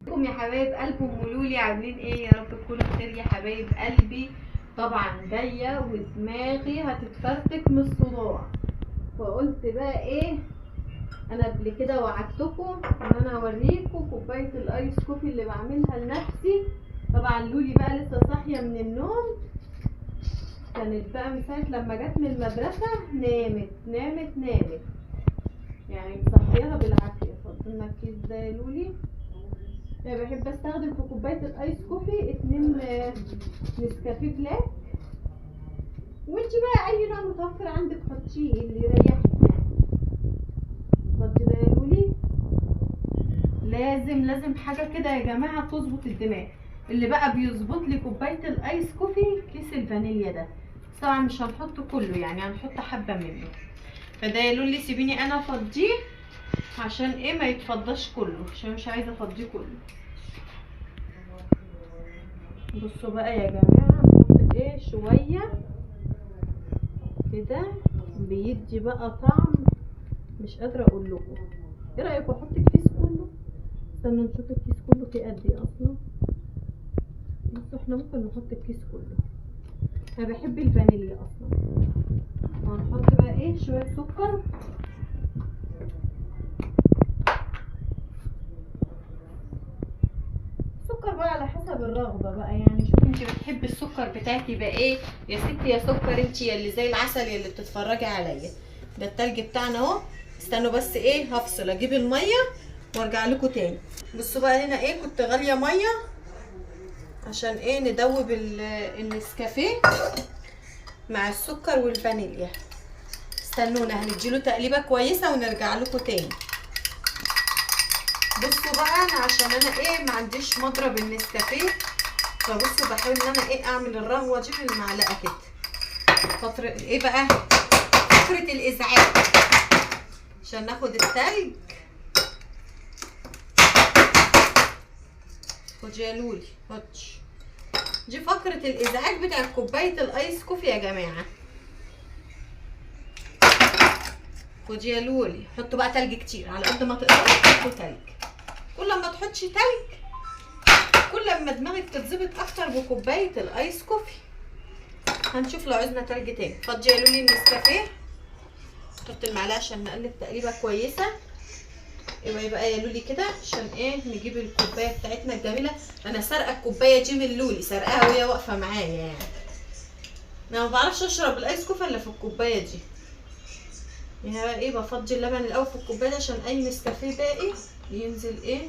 ازيكم يا حبايب قلب ام لولي؟ عاملين ايه؟ يا رب تكونوا بخير يا حبايب قلبي. طبعا جايه ودماغي هتتفرتك من الصداع، فقلت بقى ايه، انا قبل كده وعدتكم ان انا اوريكم كوبايه الايس كوفي اللي بعملها لنفسي. طبعا لولي بقى لسه صاحيه من النوم، كانت بقى من ساعه لما جت من المدرسه نامت يعني مصحياها بالعافيه. فضلنا الكيس ده يا لولي. انا بحب استخدم في كوبايه الايس كوفي 2 نسكافيه بلاك، وانت بقى اي نوع متوفر عندك حطيه اللي يريحك يعني. فضي ده يا لولي. لازم حاجه كده يا جماعه تظبط الدماغ. اللي بقى بيظبط لي كوبايه الايس كوفي كيس الفانيليا ده، بس طبعا مش هنحط كله، يعني هنحط حبه منه. فده يا لولي سيبيني انا افضيه عشان ايه ما يتفضاش كله، عشان مش عايزه افضيه كله. بصوا بقى يا جماعه، نحط ايه شويه كده بيدي بقى طعم مش قادره اقول لكم. ايه رايكم احط الكيس كله؟ استنوا نشوف الكيس كله فيه قد ايه اصلا. بصوا احنا ممكن نحط الكيس كله، انا بحب الفانيليا اصلا. وهنحط بقى ايه شويه سكر. سكر بقى على حسب الرغبه بقى، يعني شوفي انت بتحبي السكر بتاعك يبقى ايه يا ستي يا سكر، انت يا اللي زي العسل يا اللي بتتفرجي عليا. ده التلج بتاعنا اهو. استنوا بس ايه، هفصل اجيب الميه وارجع لكم تاني. بصوا بقى هنا ايه، كنت غاليه ميه عشان ايه ندوب النسكافيه مع السكر والفانيليا. استنونا هنديله تقليبه كويسه ونرجع لكم تاني. بصوا بقى انا عشان انا ايه ما عنديش مضرب النسكافيه، فبصوا بحاول ان انا ايه اعمل الرهوه دي بالمعلقه كده. فتره ايه بقى، فكره الازعاج عشان ناخد التلج. خد يا لولي خدش، دي فقرة الازعاج بتاع كوباية الايس كوفي يا جماعة. خد يا لولي، حطوا بقى تلج كتير على قد ما تقدروا تحطوا تلج. كل ما تحطش تلج كل ما دماغك تتظبط اكتر بكوباية الايس كوفي. هنشوف لو عايزنا تلج تاني. خد يا لولي النسكافيه، حط المعلقة عشان نقلب تقليبة كويسة. يبقى بقى يا لولي كده عشان ايه نجيب الكوبايه بتاعتنا الجميله. انا سارقه الكوبايه دي من لولي، سارقاها وهي واقفه معايا يعني. انا ما بعرفش اشرب الايس كوفي الا في الكوبايه دي. يعني بقى ايه، بفضي اللبن الاول في الكوبايه دي عشان اي نسكافيه باقي ينزل ايه